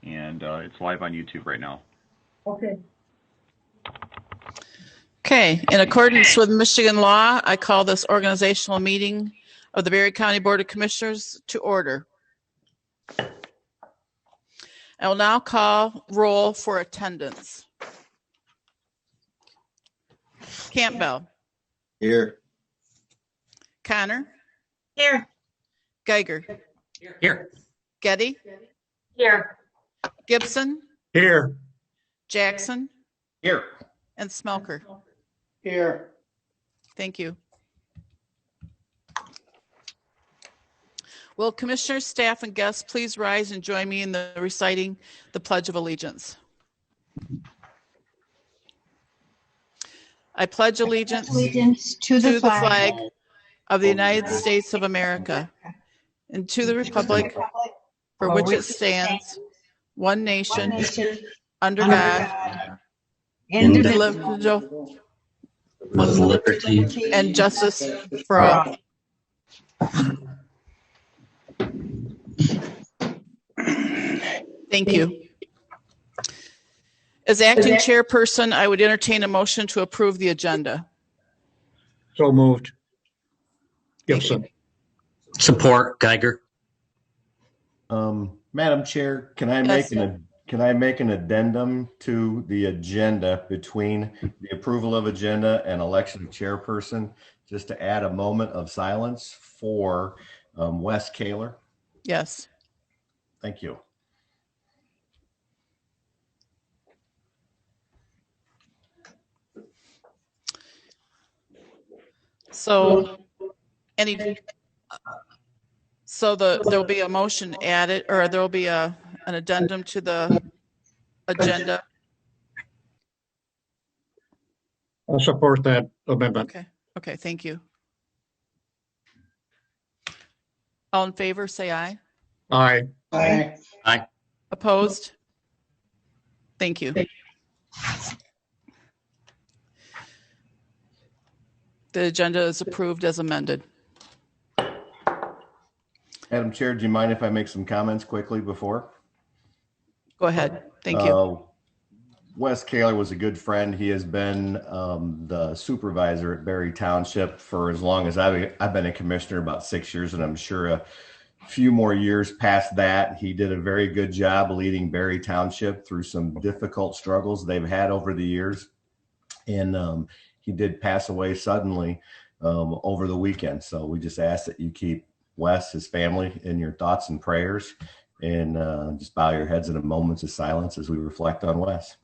and it's live on YouTube right now. Okay. Okay, in accordance with Michigan law, I call this organizational meeting of the Berry County Board of Commissioners to order. I will now call roll for attendance. Campbell. Here. Connor. Here. Geiger. Here. Getty. Here. Gibson. Here. Jackson. Here. And Smelker. Here. Thank you. Will commissioners, staff, and guests please rise and join me in the reciting the Pledge of Allegiance. I pledge allegiance to the flag of the United States of America and to the republic for which it stands, one nation, under God, indivisible, with liberty and justice for all. Thank you. As acting chairperson, I would entertain a motion to approve the agenda. So moved. Gibson. Support. Geiger. Madam Chair, can I make an addendum to the agenda between the approval of agenda and election of chairperson, just to add a moment of silence for Wes Kaler? Yes. Thank you. So there'll be a motion added, or there'll be an addendum to the agenda. I'll support that amendment. Okay, thank you. All in favor, say aye. Aye. Aye. Aye. Opposed? Thank you. The agenda is approved as amended. Madam Chair, do you mind if I make some comments quickly before? Go ahead. Thank you. Wes Kaler was a good friend. He has been the supervisor at Berry Township for as long as I've been a commissioner, about 6 years, and I'm sure a few more years past that. He did a very good job leading Berry Township through some difficult struggles they've had over the years. And he did pass away suddenly over the weekend. So we just ask that you keep Wes, his family, in your thoughts and prayers, and just bow your heads in a moment of silence as we reflect on Wes.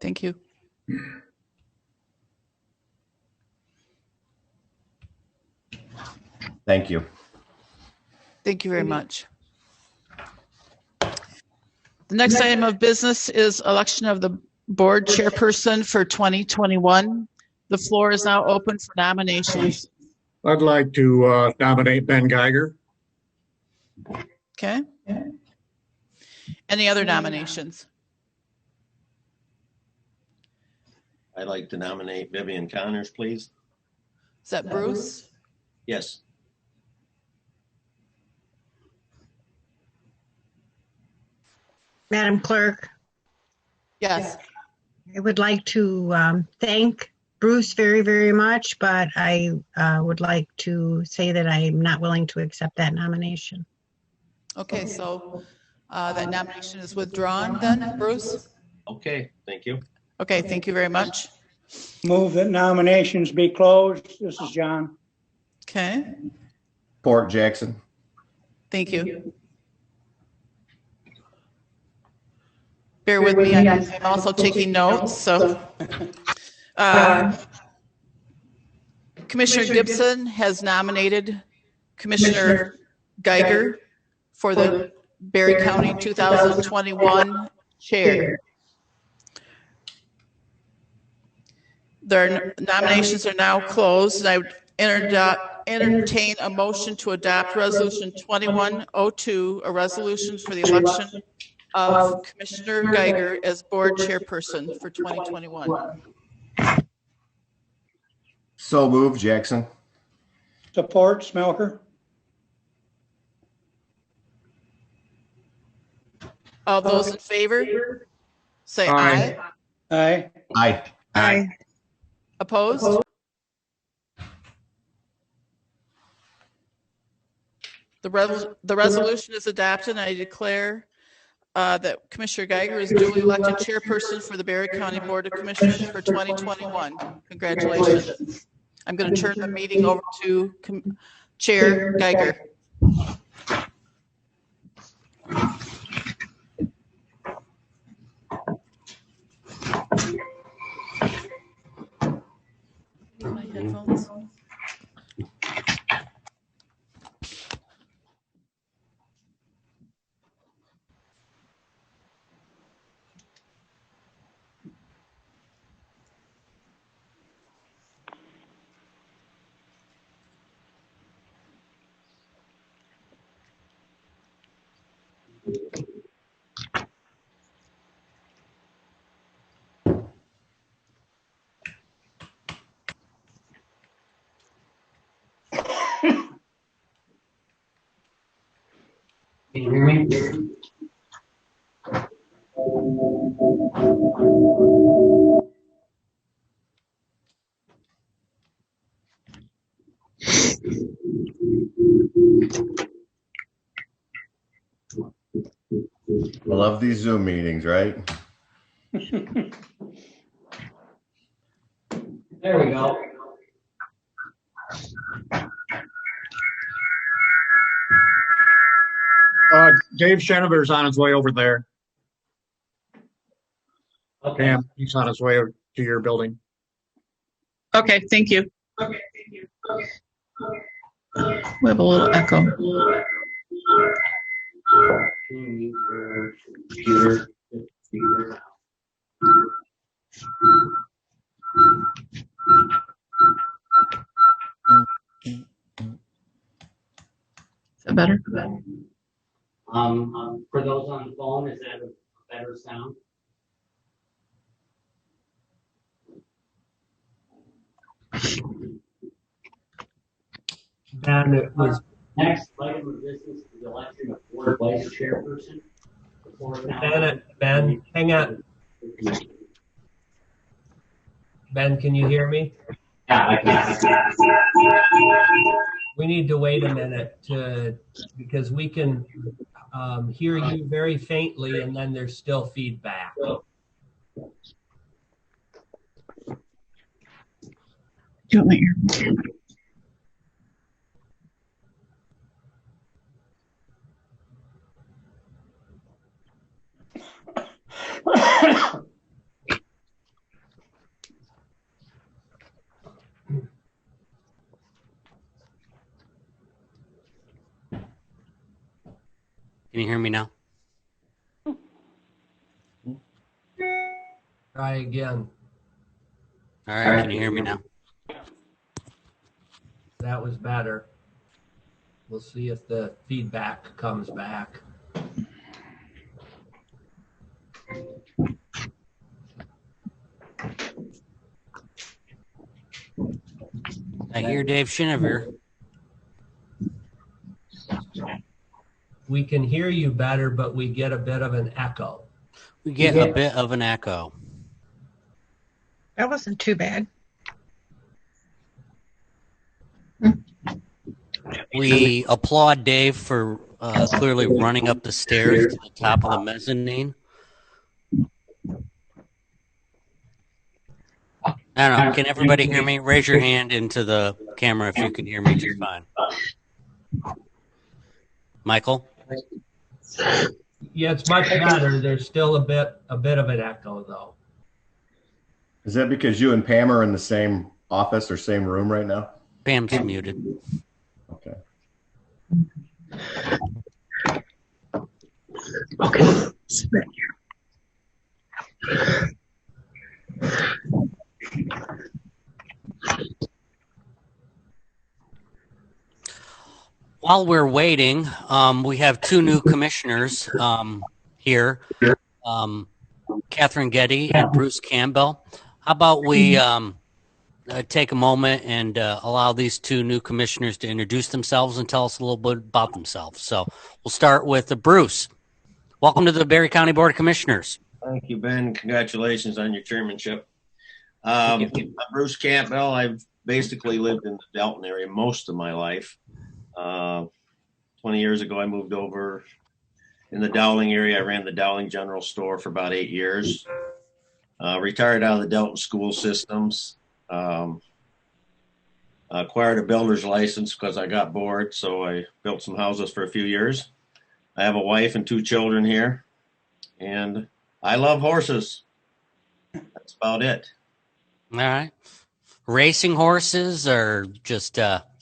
Thank you. Thank you. Thank you very much. The next item of business is election of the board chairperson for 2021. The floor is now open for nominations. I'd like to nominate Ben Geiger. Okay. Any other nominations? I'd like to nominate Vivian Connors, please. Is that Bruce? Yes. Madam Clerk, Yes. I would like to thank Bruce very, very much, but I would like to say that I'm not willing to accept that nomination. Okay, so that nomination is withdrawn then, Bruce? Okay, thank you. Okay, thank you very much. Move that nominations be closed. This is John. Okay, Support, Jackson. thank you. Bear with me, I'm also taking notes, so. Commissioner Gibson has nominated Commissioner Geiger for the Berry County 2021 chair. Their nominations are now closed, and I would entertain a motion to adopt Resolution 2102, a resolution for the election of Commissioner Geiger as board chairperson for 2021. So moved, Jackson. Support, Smelker. All those in favor, say Aye. aye. Aye. Aye. Opposed? The resolution is adopted, and I declare that Commissioner Geiger is duly elected chairperson for the Berry County Board of Commissioners for 2021. Congratulations. I'm going to turn the meeting over to Chair Geiger. My headphones. Can you hear me? I love these Zoom meetings, right? There we go. Dave Shenaber's on his way over there. Okay. Pam, he's on his way to your building. Okay, thank you. We have a little echo. Can you mute your computer? Is that better? For those on the phone, is that a better sound? And it was Next item of business is the election of board vice chairperson. Ben, hang on. Ben, can you hear me? Yeah, I can. We need to wait a minute because we can hear you very faintly and then there's still feedback. Do you want my ear? Can you hear me now? Try again. All right, can you hear me now? That was better. We'll see if the feedback comes back. I hear Dave Shenaber. We can hear you better, but we get a bit of an echo. We get a bit of an echo. That wasn't too bad. We applaud Dave for clearly running up the stairs to the top of the mezzanine. I don't know. Can everybody hear me? Raise your hand into the camera if you can hear me just fine. Michael? Yeah, it's much better. There's still a bit of an echo though. Is that because you and Pam are in the same office or same room right now? Pam's muted. Okay. Okay. While we're waiting, we have two new commissioners here, Catherine Getty and Bruce Campbell. How about we take a moment and allow these two new commissioners to introduce themselves and tell us a little bit about themselves. So we'll start with Bruce. Welcome to the Berry County Board of Commissioners. Thank you, Ben. Congratulations on your chairmanship. Thank I'm Bruce Campbell. I've basically lived in the Dalton area most of my life. 20 years ago, I moved over in the Dowling area. I ran the Dowling General Store for about 8 years. Retired out of the Dalton school systems. Acquired a builder's license because I got bored, so I built some houses for a few years. I have a wife and 2 children here, and I love horses. That's about it. All right. Racing horses or just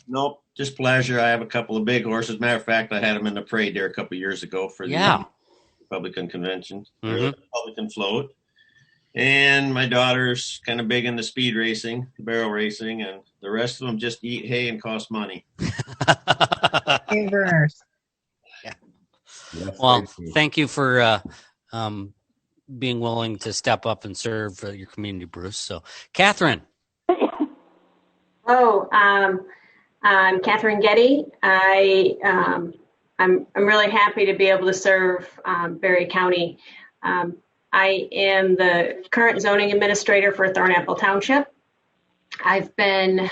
Nope, just pleasure. I have a couple of big horses. Matter of fact, I had them in the parade there a couple of years ago for the Republican convention, Mhm. the Republican float. And my daughter's kind of big into speed racing, barrel racing, and the rest of them just eat hay and cost money. Favors. Well, thank you for being willing to step up and serve your community, Bruce. So, Catherine. I'm Catherine Getty. I'm really happy to be able to serve Berry County. I am the current zoning administrator for Thornapple Township. I've been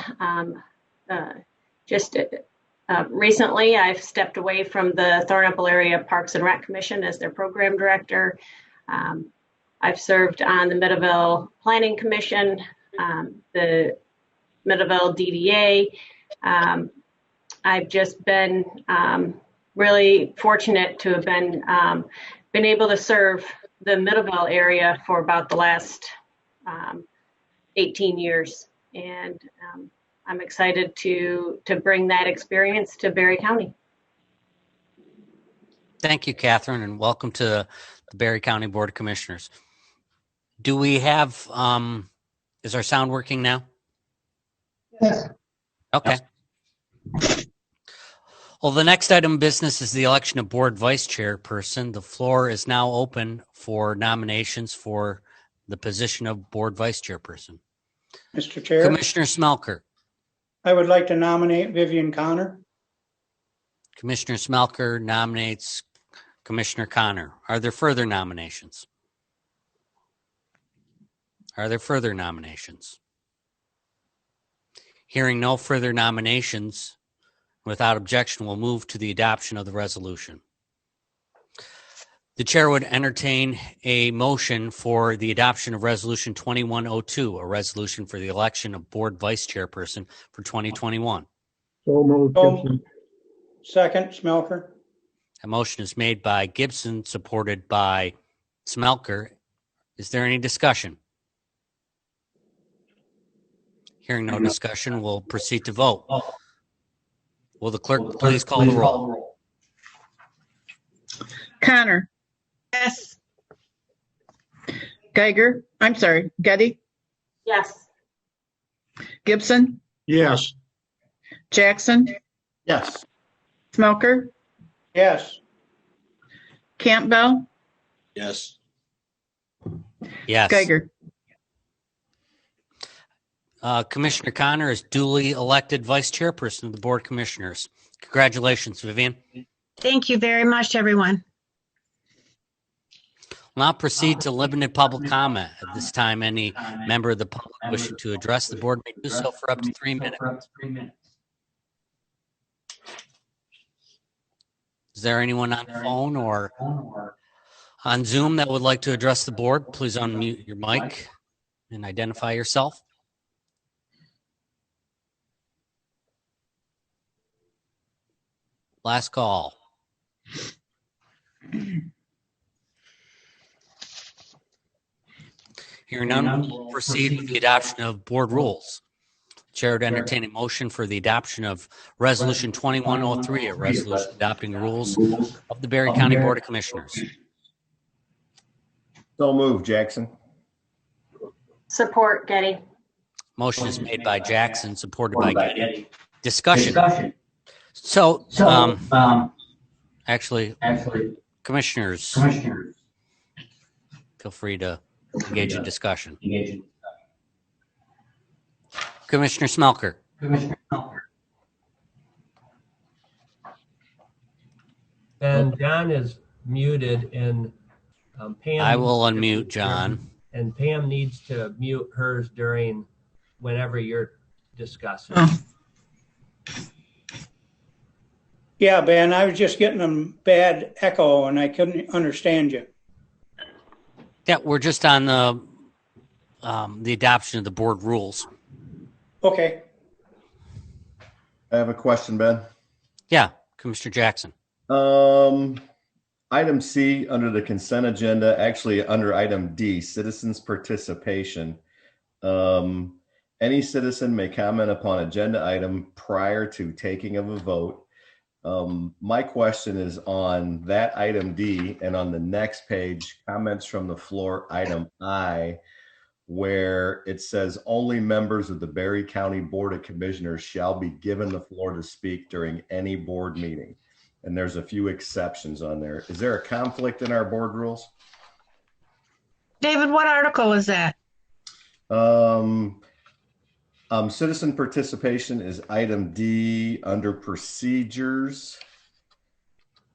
recently, I've stepped away from the Thornapple Area Parks and Rec Commission as their program director. I've served on the Meadowville Planning Commission, the Meadowville DDA. I've just been really fortunate to have been able to serve the Meadowville area for about the last 18 years. And I'm excited to bring that experience to Berry County. Thank you, Catherine, and welcome to the Berry County Board of Commissioners. Do we have, is our sound working now? Yes. Okay. Well, the next item of business is the election of board vice chairperson. The floor is now open for nominations for the position of board vice chairperson. Mr. Chair, Commissioner Smelker. I would like to nominate Vivian Connor. Commissioner Smelker nominates Commissioner Connor. Are there further nominations? Are there further nominations? Hearing no further nominations, without objection, we'll move to the adoption of the resolution. The chair would entertain a motion for the adoption of Resolution 2102, a resolution for the election of board vice chairperson for 2021. So moved. Gibson. Second, Smelker. A motion is made by Gibson, supported by Smelker. Is there any discussion? Hearing no discussion, we'll proceed to vote. Will the clerk please call the roll? Connor. Yes. Geiger. I'm sorry. Getty. Yes. Gibson. Yes. Jackson. Yes. Smelker. Yes. Campbell. Yes. Yes. Geiger. Commissioner Connor is duly elected vice chairperson of the Board of Commissioners. Congratulations, Vivian. Thank you very much, everyone. We'll now proceed to limited public comment. At this time, any member of the public wishing to address the board may do so for up to 3 minutes. Is there anyone on the phone or on Zoom that would like to address the board? Please unmute your mic and identify yourself. Last call. Hearing none, we'll proceed with the adoption of board rules. Chair would entertain a motion for the adoption of Resolution 2103, a resolution adopting the rules of the Berry County Board of Commissioners. So moved, Jackson. Support, Getty. Motion is made by Jackson, supported by Getty. Discussion. So, actually, commissioners, feel free to engage in discussion. Commissioner Smelker. And John, muted, and Pam. I will unmute John. And Pam needs to mute hers during whenever you're discussing. Oh. Yeah, Ben, I was just getting a bad echo and I couldn't understand you. Yeah, we're just on the adoption of the board rules. Okay. I have a question, Ben. Yeah, Commissioner Jackson. Item C under the consent agenda, actually under item D, citizens participation. Any citizen may comment upon agenda item prior to taking of a vote. My question is on that item D and on the next page, comments from the floor, item I, where it says only members of the Berry County Board of Commissioners shall be given the floor to speak during any board meeting. And there's a few exceptions on there. Is there a conflict in our board rules? David, what article is that? Citizen participation is item D under procedures,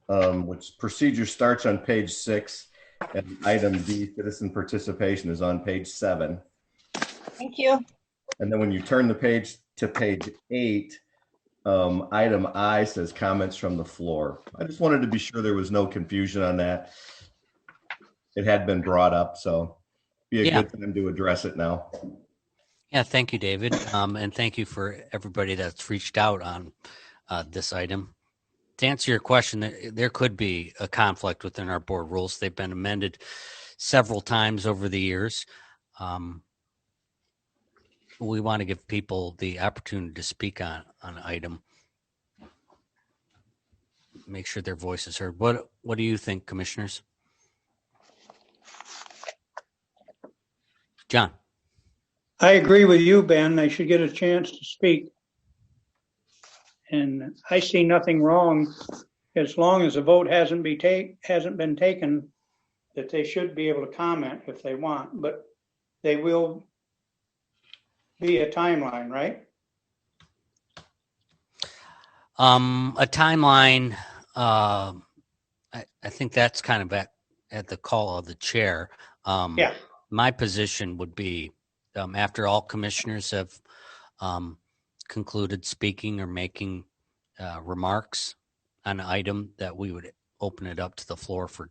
which procedure starts on page 6, and item D, citizen participation, is on page 7. Thank you. And then when you turn the page to page 8, item I says comments from the floor. I just wanted to be sure there was no confusion on that. It had been brought up, so be a good time to address it now. Yeah, thank you, David. And thank you for everybody that's reached out on this item. To answer your question, there could be a conflict within our board rules. They've been amended several times over the years. We want to give people the opportunity to speak on an item. Make sure their voice is heard. What do you think, commissioners? John. I agree with you, Ben. They should get a chance to speak. And I see nothing wrong as long as a vote hasn't been taken, that they should be able to comment if they want, but they will be a timeline, right? A timeline, I think that's kind of at the call of the chair. Yeah. My position would be after all commissioners have concluded speaking or making remarks on an item, that we would open it up to the floor for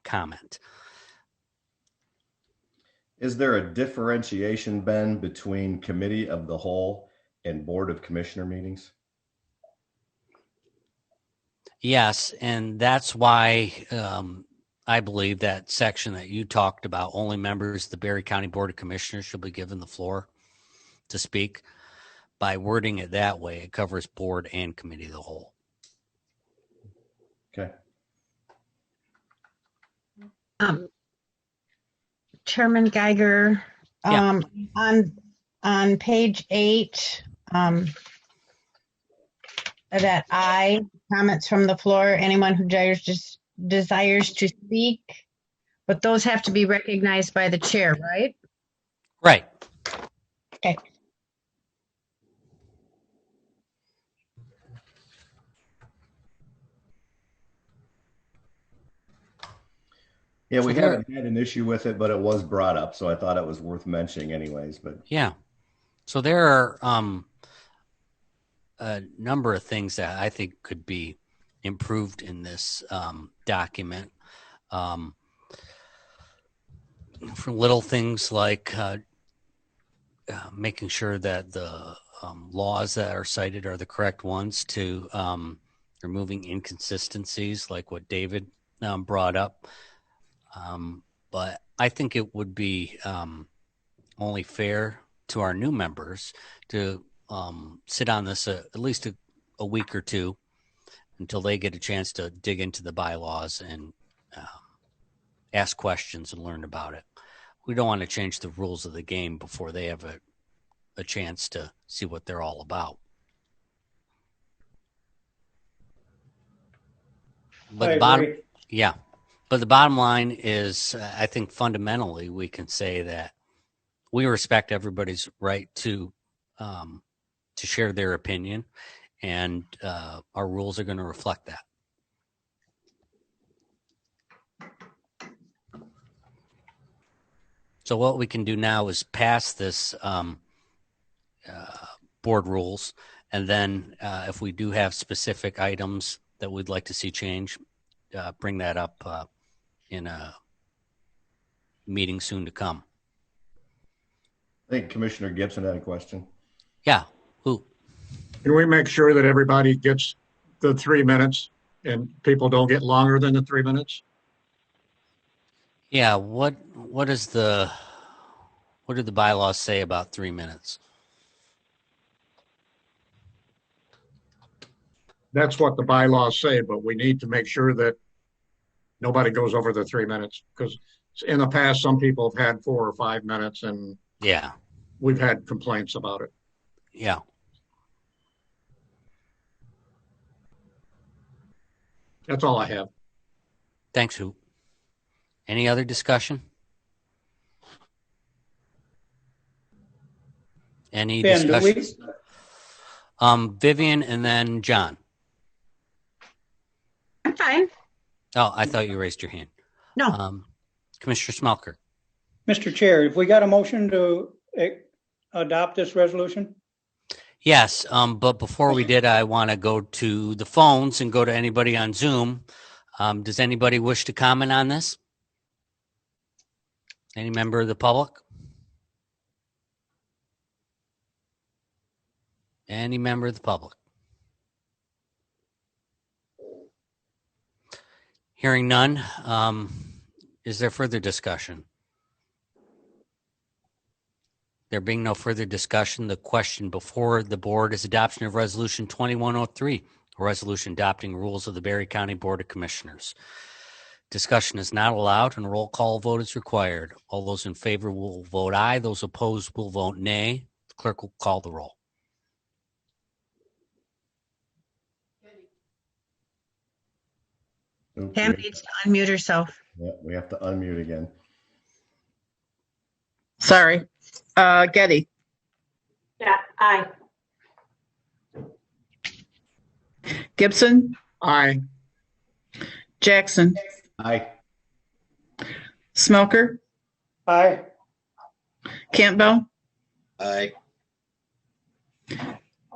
comment. Is there a differentiation, Ben, between committee of the whole and board of commissioner meetings? Yes, and that's why I believe that section that you talked about, only members of the Berry County Board of Commissioners should be given the floor to speak. By wording it that way, it covers board and committee of the whole. Okay. Chairman Geiger, Yeah. on page 8, that I, comments from the floor, anyone who desires to speak, but those have to be recognized by the chair, right? Right. Okay. Yeah, we haven't had an issue with it, but it was brought up, so I thought it was worth mentioning anyways. But yeah, so there are a number of things that I think could be improved in this document. From little things like making sure that the laws that are cited are the correct ones, to removing inconsistencies like what David brought up. But I think it would be only fair to our new members to sit on this at least a week or two until they get a chance to dig into the bylaws and ask questions and learn about it. We don't want to change the rules of the game before they have a chance to see what they're all about. But the bottom, yeah. But the bottom line is, I think fundamentally we can say that we respect everybody's right to share their opinion, and our rules are going to reflect that. So what we can do now is pass this board rules, and then if we do have specific items that we'd like to see change, bring that up in a meeting soon to come. I think Commissioner Gibson had a question. Yeah. Who? Can we make sure that everybody gets the 3 minutes and people don't get longer than the 3 minutes? Yeah. What do the bylaws say about 3 minutes? That's what the bylaws say, but we need to make sure that nobody goes over the 3 minutes, because in the past, some people have had 4 or 5 minutes and Yeah. we've had complaints about it. Yeah. That's all I have. Thanks, Hoop. Any other discussion? Any Ben, do we- discussions? Vivian and then John. I'm fine. Oh, I thought you raised your hand. No. Commissioner Smelker. Mr. Chair, if we got a motion to adopt this resolution? Yes, but before we did, I want to go to the phones and go to anybody on Zoom. Does anybody wish to comment on this? Any member of the public? Any member of the public? Hearing none, is there further discussion? There being no further discussion, the question before the board is adoption of Resolution 2103, a resolution adopting rules of the Berry County Board of Commissioners. Discussion is not allowed and a roll call vote is required. All those in favor will vote aye. Those opposed will vote nay. The clerk will call the roll. Pam needs to unmute herself. Yeah, we have to unmute again. Sorry. Getty, Yeah, aye. Gibson, Aye. Jackson, Aye. Smelker, Aye. Campbell, Aye.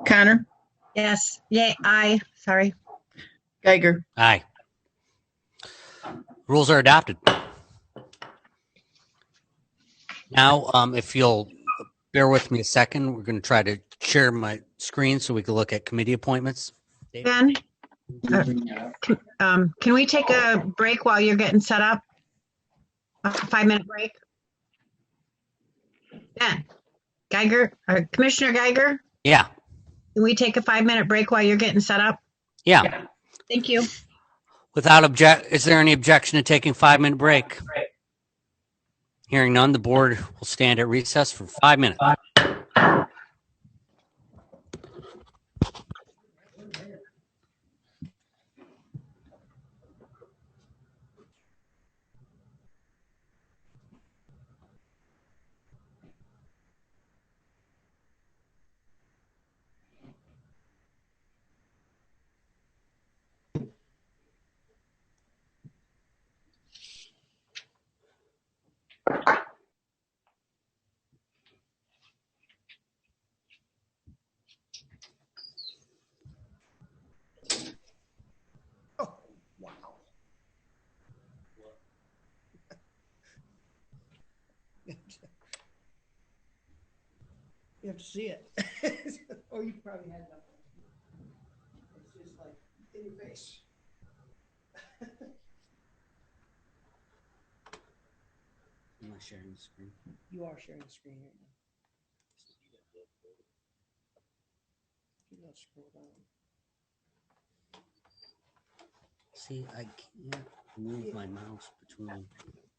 Connor, Yes. Yay. Aye. Sorry. Geiger. Aye. Rules are adopted. Now, if you'll bear with me a second, we're going to try to share my screen so we can look at committee appointments. Ben, can we take a break while you're getting set up? A 5-minute break? Ben, Geiger, Commissioner Geiger, Yeah. can we take a 5-minute break while you're getting set up? Yeah. Thank you. Is there any objection to taking a 5-minute break? Hearing none, the board will stand at recess for 5 minutes. You have to see it. Or you probably had nothing. It's just like in your face. Am I sharing the screen? You are sharing the screen right now. You don't scroll down. See, I can't move my mouse between.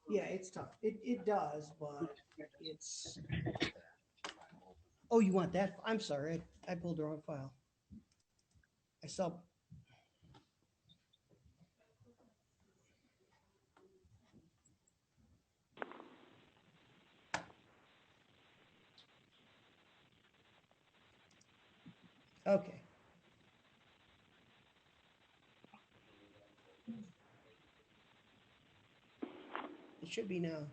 Yeah, it's tough. It does, but it's. Oh, you want that? I'm sorry. I pulled the wrong file. I saw. Okay. It should be now.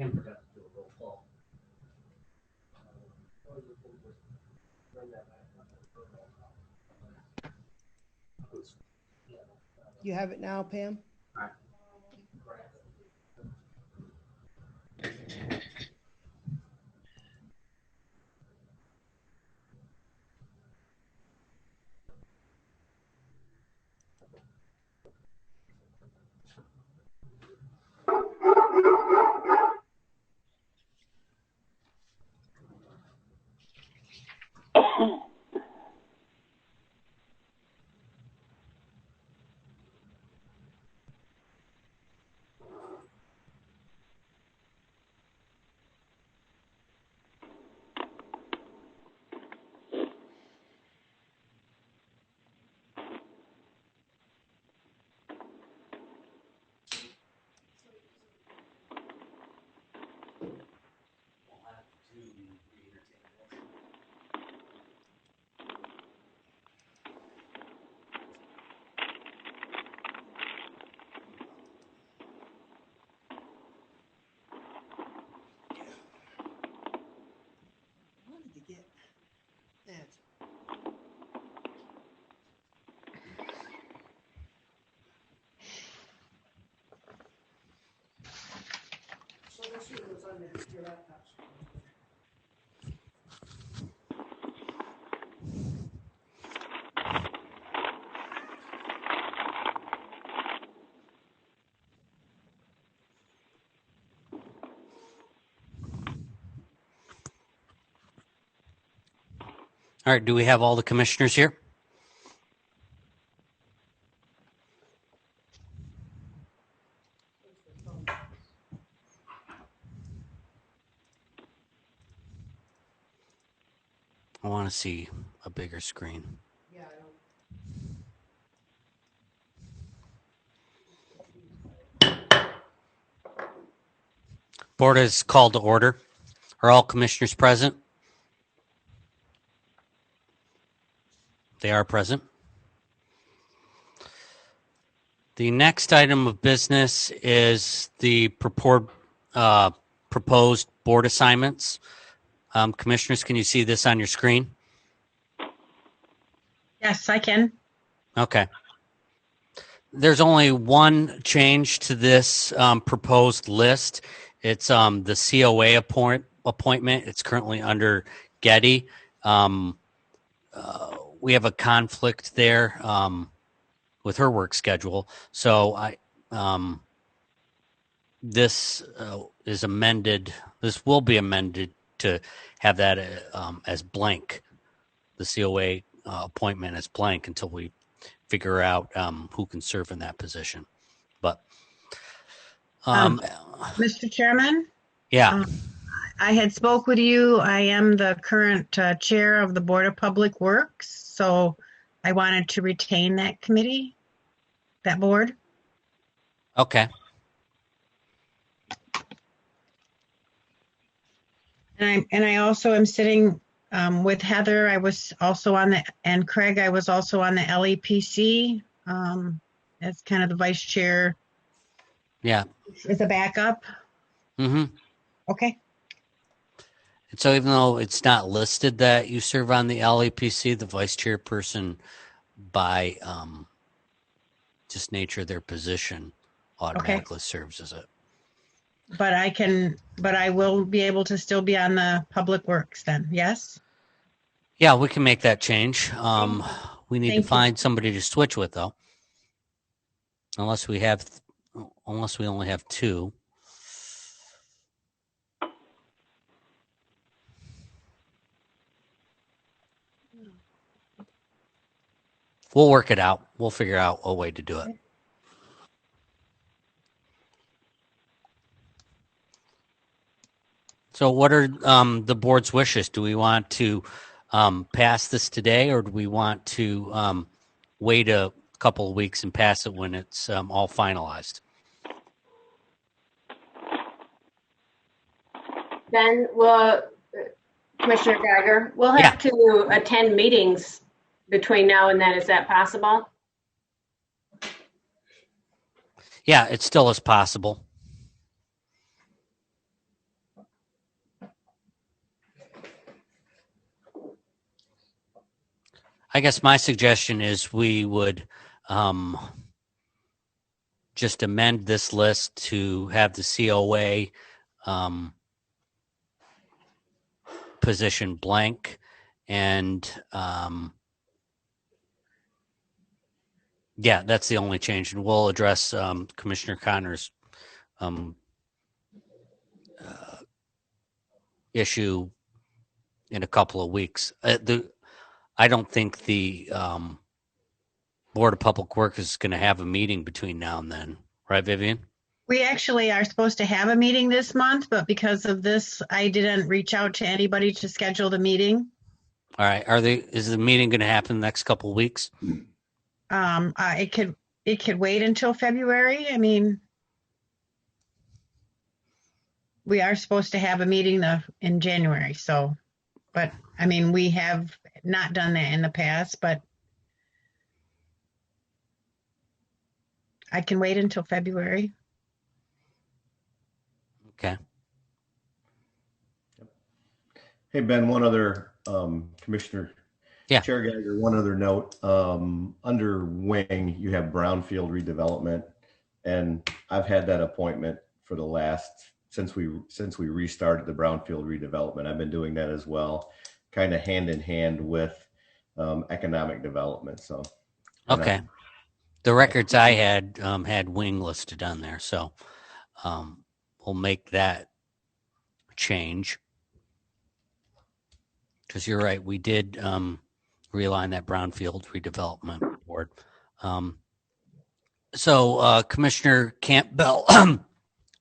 Pam forgot to do a roll call. You have it now, Pam? Wanted to get that. So let's see what's on your laptop. All right, do we have all the commissioners here? I want to see a bigger screen. Yeah, I don't. Board is called to order. Are all commissioners present? They are present. The next item of business is the proposed board assignments. Commissioners, can you see this on your screen? Yes, I can. Okay. There's only one change to this proposed list. It's the COA appointment. It's currently under Getty. We have a conflict there with her work schedule. So this is amended. This will be amended to have that as blank. The COA appointment as blank until we figure out who can serve in that position. But Mr. Chairman? yeah. I had spoke with you. I am the current chair of the Board of Public Works, so I wanted to retain that committee, that board. Okay. And I also am sitting with Heather. I was also on and Craig, I was also on the LEPC as kind of the vice chair. Yeah. As a backup. Mm-hmm. Okay. And so even though it's not listed that you serve on the LEPC, the vice chairperson by just nature of their position automatically serves as it. But I will be able to still be on the Public Works then, yes? Yeah, we can make that change. We need Thank to find somebody to switch with though. Unless we only have two. We'll work it out. We'll figure out a way to do it. So what are the board's wishes? Do we want to pass this today, or do we want to wait a couple of weeks and pass it when it's all finalized? Then Commissioner Geiger, we'll have to attend meetings between now and then. Is that possible? Yeah, it still is possible. I guess my suggestion is we would just amend this list to have the COA position blank, and yeah, that's the only change. And we'll address Commissioner Connor's issue in a couple of weeks. I don't think the Board of Public Works is going to have a meeting between now and then, right, Vivian? We actually are supposed to have a meeting this month, but because of this, I didn't reach out to anybody to schedule the meeting. All right. Is the meeting going to happen the next couple of weeks? It could wait until February. I mean, we are supposed to have a meeting in January, so, but I mean, we have not done that in the past, but I can wait until February. Okay. Hey, Ben, one other Commissioner. Yeah. Chair Geiger, one other note. Under wing, you have brownfield redevelopment, and I've had that appointment for the last since we restarted the brownfield redevelopment. I've been doing that as well, kind of hand in hand with economic development. So. Okay. The records I had had wing listed on there, so we'll make that change. Because you're right, we did realign that brownfield redevelopment board. So, Commissioner Campbell,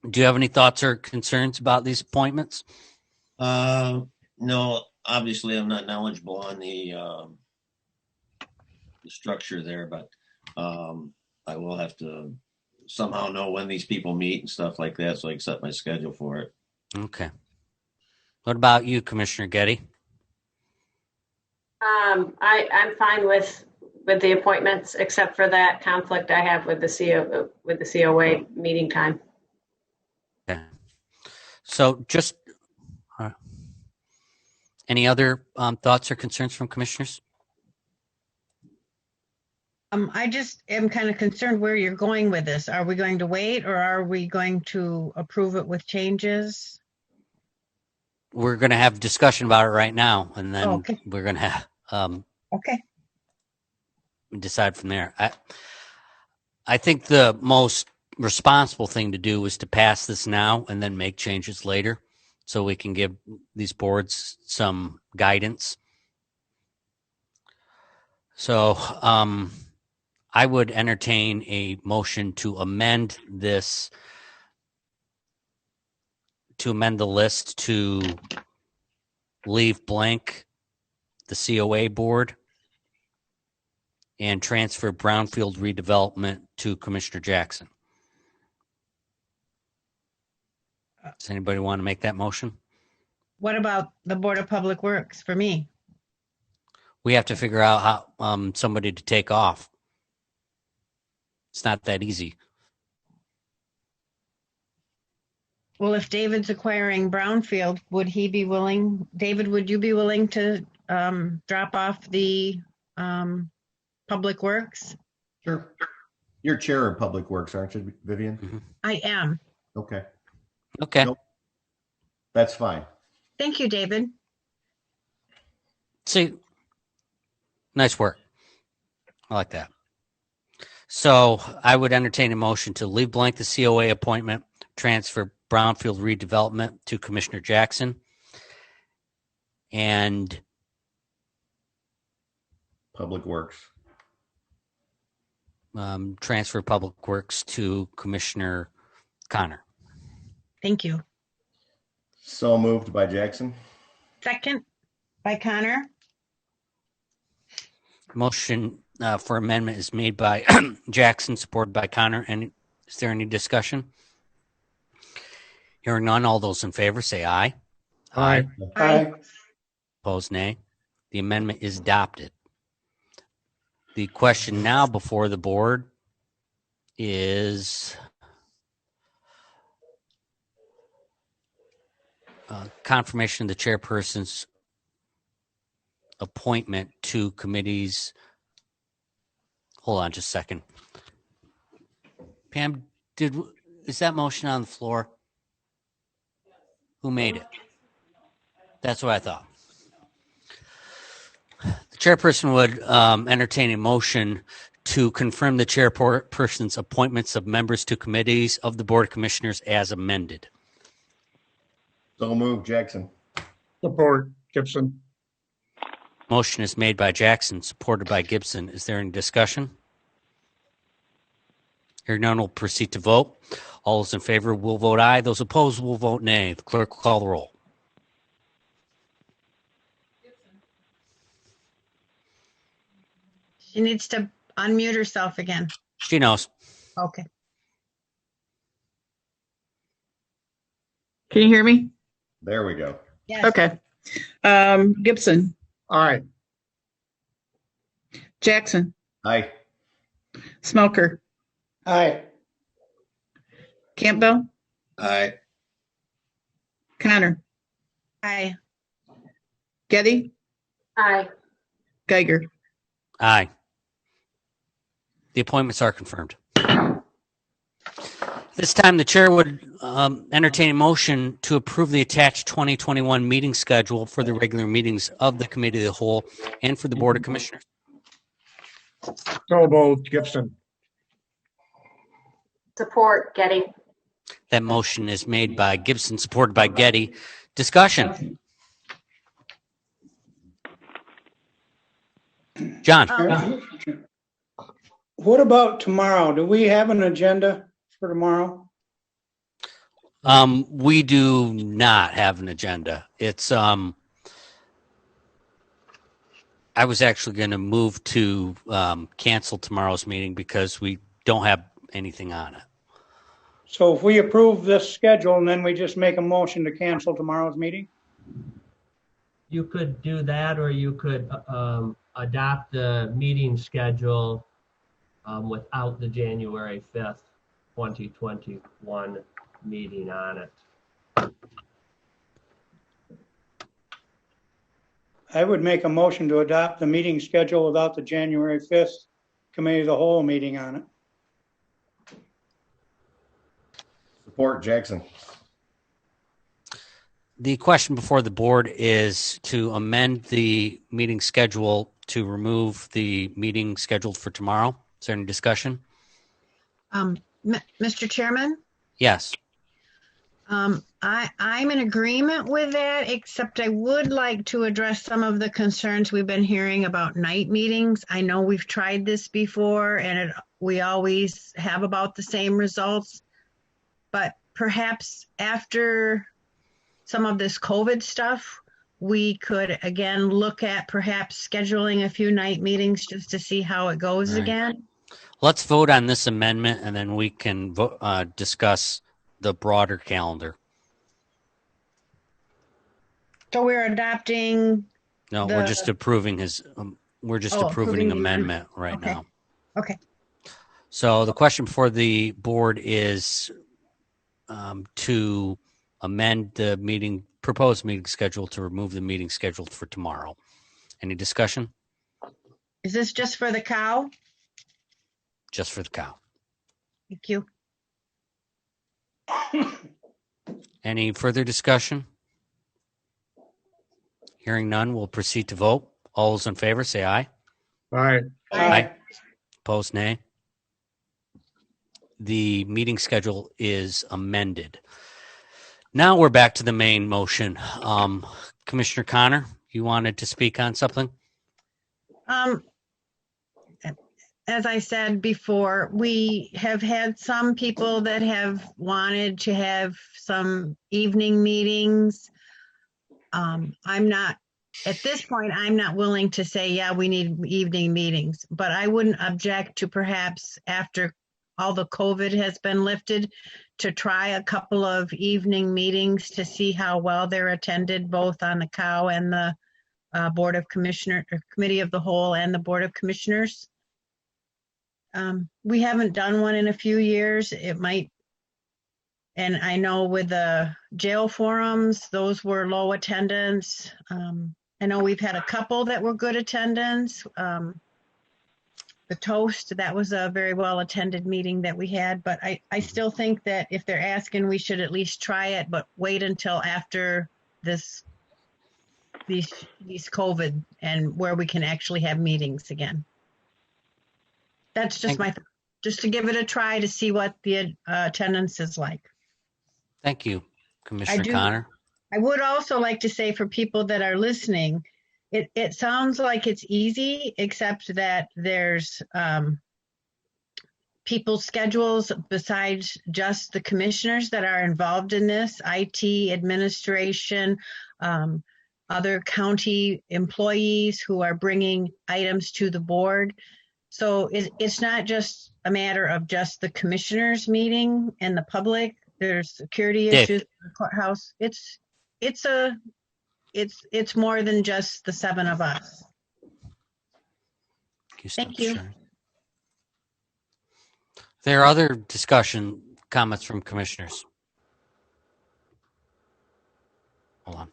do you have any thoughts or concerns about these appointments? No, obviously I'm not knowledgeable on the structure there, but I will have to somehow know when these people meet and stuff like that, so I can set my schedule for it. Okay. What about you, Commissioner Getty? I'm fine with the appointments, except for that conflict I have with the COA meeting time. Okay. So just any other thoughts or concerns from commissioners? I just am kind of concerned where you're going with this. Are we going to wait, or are we going to approve it with changes? We're going to have discussion about it right now, and then okay. We're going to have okay. decide from there. I think the most responsible thing to do is to pass this now and then make changes later, so we can give these boards some guidance. So I would entertain a motion to amend this, to amend the list to leave blank the COA board and transfer brownfield redevelopment to Commissioner Jackson. Does anybody want to make that motion? What about the Board of Public Works for me? We have to figure out how somebody to take off. It's not that easy. Well, if David's acquiring brownfield, would he be willing? David, would you be willing to drop off the Public Works? Sure. You're chair of Public Works, aren't you, Vivian? Mm-hmm. I am. Okay. Okay. Nope. That's fine. Thank you, David. See, nice work. I like that. So I would entertain a motion to leave blank the COA appointment, transfer brownfield redevelopment to Commissioner Jackson, and Public Works. Transfer Public Works to Commissioner Connor. Thank you. So moved by Jackson. Second by Connor. Motion for amendment is made by Jackson, supported by Connor. And is there any discussion? Hearing none, all those in favor say aye. Aye. Aye. Opposed, nay. The amendment is adopted. The question now before the board is confirmation of the chairperson's appointment to committees. Hold on just a second. Pam, is that motion on the floor? Who made it? That's what I thought. The chairperson would entertain a motion to confirm the chairperson's appointments of members to committees of the Board of Commissioners as amended. So moved, Jackson. Support, Gibson. Motion is made by Jackson, supported by Gibson. Is there any discussion? Hearing none, we'll proceed to vote. All those in favor will vote aye. Those opposed will vote nay. The clerk will call the roll. She needs to unmute herself again. She knows. Okay. Can you hear me? There we go. Yes. Okay. Gibson, Aye. Jackson, Aye. Smelker, Aye. Campbell, Aye. Connor, Aye. Getty, Aye. Geiger. Aye. The appointments are confirmed. This time, the chair would entertain a motion to approve the attached 2021 meeting schedule for the regular meetings of the Committee of the Whole and for the Board of Commissioners. So moved, Gibson. Support, Getty. That motion is made by Gibson, supported by Getty. Discussion. John. What about tomorrow? Do we have an agenda for tomorrow? We do not have an agenda. It's I was actually going to move to cancel tomorrow's meeting because we don't have anything on it. So if we approve this schedule and then we just make a motion to cancel tomorrow's meeting? You could do that, or you could adopt the meeting schedule without the January 5th, 2021 meeting on it. I would make a motion to adopt the meeting schedule without the January 5th Committee of the Whole meeting on it. Support, Jackson. The question before the board is to amend the meeting schedule to remove the meeting scheduled for tomorrow. Is there any discussion? Mr. Chairman? Yes. I'm in agreement with that, except I would like to address some of the concerns we've been hearing about night meetings. I know we've tried this before and we always have about the same results, but perhaps after some of this COVID stuff, we could again look at perhaps scheduling a few night meetings just to see how it goes again. Let's vote on this amendment and then we can discuss the broader calendar. So we're adopting. No, we're just approving his. We're just approving an amendment right now. Okay. So the question before the board is to amend the proposed meeting schedule to remove the meeting scheduled for tomorrow. Any discussion? Is this just for the cow? Just for the cow. Thank you. Any further discussion? Hearing none, we'll proceed to vote. All those in favor, say aye. Aye. Aye. Opposed, nay. The meeting schedule is amended. Now we're back to the main motion. Commissioner Connor, you wanted to speak on something? As I said before, we have had some people that have wanted to have some evening meetings. I'm not, at this point, I'm not willing to say, yeah, we need evening meetings, but I wouldn't object to perhaps after all the COVID has been lifted to try a couple of evening meetings to see how well they're attended, both on the cow and the Board of Commissioners, or Committee of the Whole and the Board of Commissioners. We haven't done one in a few years. It might, and I know with the jail forums, those were low attendance. I know we've had a couple that were good attendance. The toast, that was a very well attended meeting that we had, but I still think that if they're asking, we should at least try it, but wait until after these COVID and where we can actually have meetings again. That's just just to give it a try to see what the attendance is like. Thank you, Commissioner Connor. I would also like to say for people that are listening, it sounds like it's easy, except that there's people's schedules besides just the commissioners that are involved in this, IT, administration, other county employees who are bringing items to the board. So it's not just a matter of just the commissioners meeting and the public. There's security issues in the courthouse. It's more than just the 7 of us. Thank you. There are other discussion comments from commissioners. Hold on.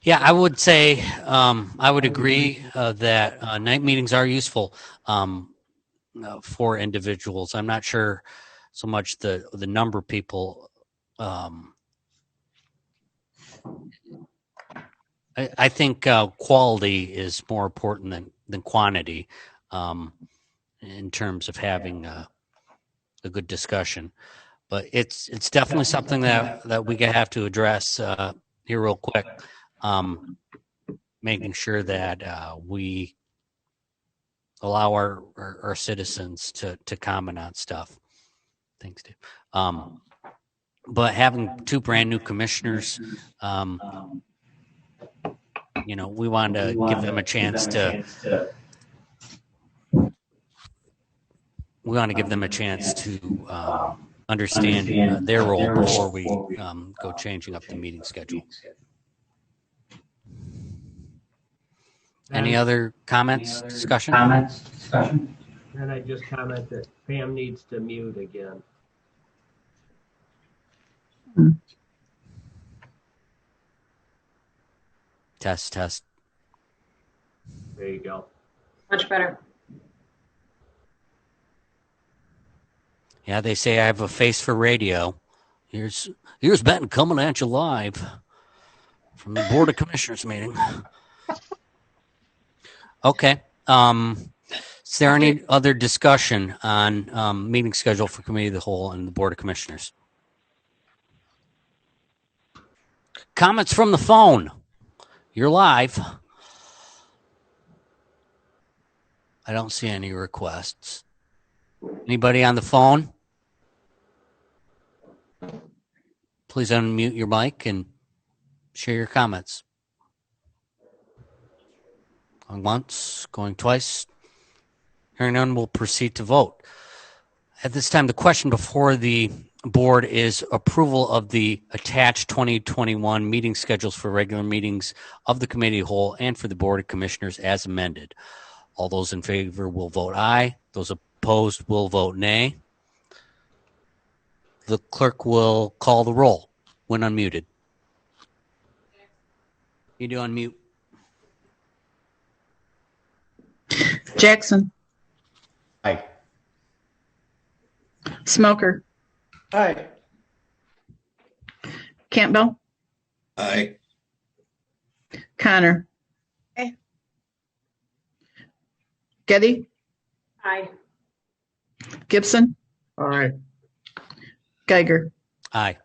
Yeah, I would say I would agree that night meetings are useful for individuals. I'm not sure so much the number of people. I think quality is more important than quantity in terms of having a good discussion. But it's definitely something that we have to address here real quick. Making sure that we allow our citizens to comment on stuff. Thanks, Dave. But having 2 brand new commissioners, we wanted to give them a chance to. We want to give them a chance to understand their role before we go changing up the meeting schedule. Any other comments, discussion? And I just comment that Pam needs to mute again. Test. There you go. Much better. Yeah, they say I have a face for radio. Here's Benton coming at you live from the Board of Commissioners meeting. Okay. Is there any other discussion on meeting schedule for Committee of the Whole and the Board of Commissioners? Comments from the phone. You're live. I don't see any requests. Anybody on the phone? Please unmute your mic and share your comments. Going once, going twice. Hearing none, we'll proceed to vote. At this time, the question before the board is approval of the attached 2021 meeting schedules for regular meetings of the Committee of the Whole and for the Board of Commissioners as amended. All those in favor will vote aye. Those opposed will vote nay. The clerk will call the roll when unmuted. You do unmute. Jackson. Aye. Smoker. Aye. Campbell. Aye. Connor. Aye. Getty. Aye. Gibson. Aye. Geiger. Aye.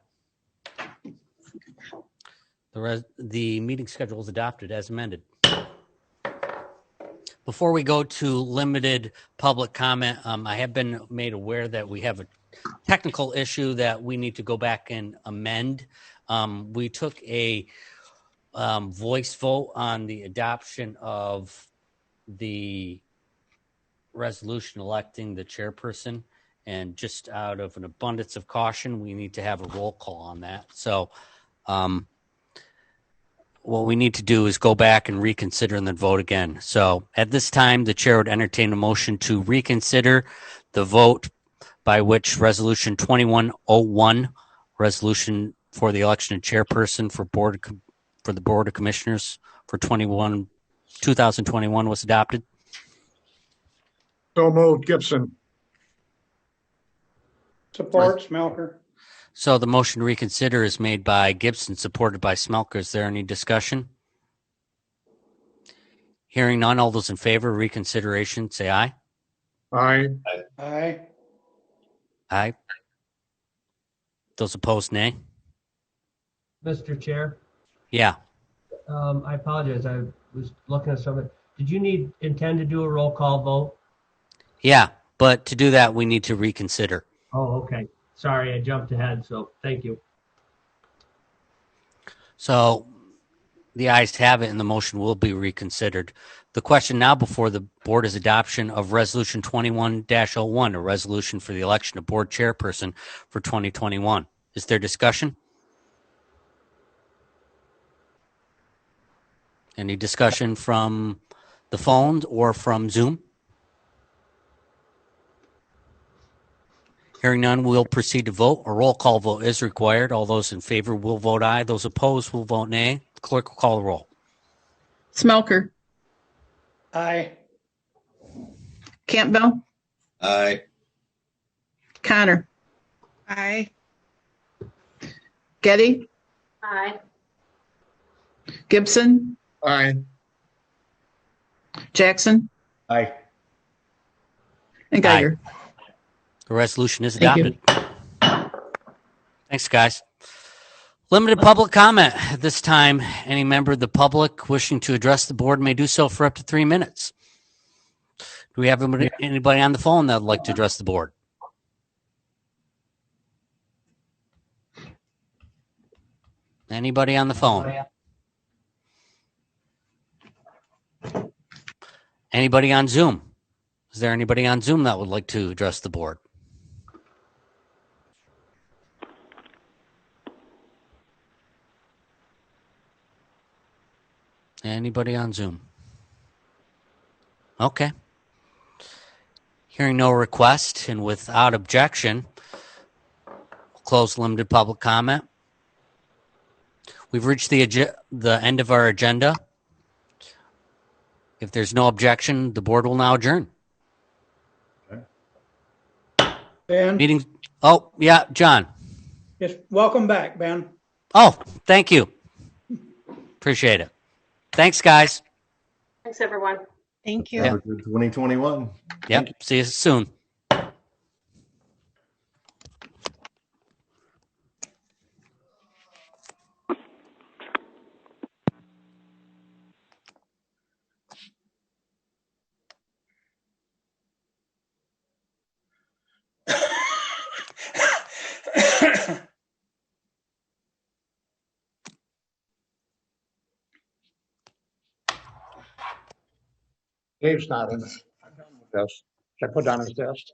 The meeting schedule is adopted as amended. Before we go to limited public comment, I have been made aware that we have a technical issue that we need to go back and amend. We took a voice vote on the adoption of the resolution electing the chairperson, and just out of an abundance of caution, we need to have a roll call on that. So what we need to do is go back and reconsider and then vote again. So at this time, the chair would entertain a motion to reconsider the vote by which Resolution 2101, resolution for the election of chairperson for the Board of Commissioners for 2021 was adopted. So moved, Gibson. Support, Smelker. So the motion to reconsider is made by Gibson, supported by Smelker. Is there any discussion? Hearing none, all those in favor of reconsideration, say aye. Aye. Aye. Aye. Those opposed, nay. Mr. Chair, Yeah. I apologize. I was looking at something. Did you intend to do a roll call vote? Yeah, but to do that, we need to reconsider. Oh, okay. Sorry, I jumped ahead, so thank you. So the ayes have it, and the motion will be reconsidered. The question now before the board is adoption of Resolution 21-01, a resolution for the election of board chairperson for 2021. Is there discussion? Any discussion from the phone or from Zoom? Hearing none, we'll proceed to vote. A roll call vote is required. All those in favor will vote aye. Those opposed will vote nay. The clerk will call the roll. Smelker, Aye. Campbell, Aye. Connor, Aye. Getty, Aye. Gibson, Aye. Jackson, Aye. and Geiger. The resolution is Thank you. adopted. Thanks, guys. Limited public comment at this time. Any member of the public wishing to address the board may do so for up to 3 minutes. Do we have anybody on the phone that would like to address the board? Anybody on the phone? Anybody on Zoom? Is there anybody on Zoom that would like to address the board? Anybody on Zoom? Okay. Hearing no request and without objection, we'll close limited public comment. We've reached the end of our agenda. If there's no objection, the board will now adjourn. Ben, Meeting. Oh, yeah, John. just welcome back, Ben. Oh, thank you. Appreciate it. Thanks, guys. Thanks, everyone. Thank you. Have a good 2021. Yep. See you soon. Dave's not in. Yes. Should I put down his desk?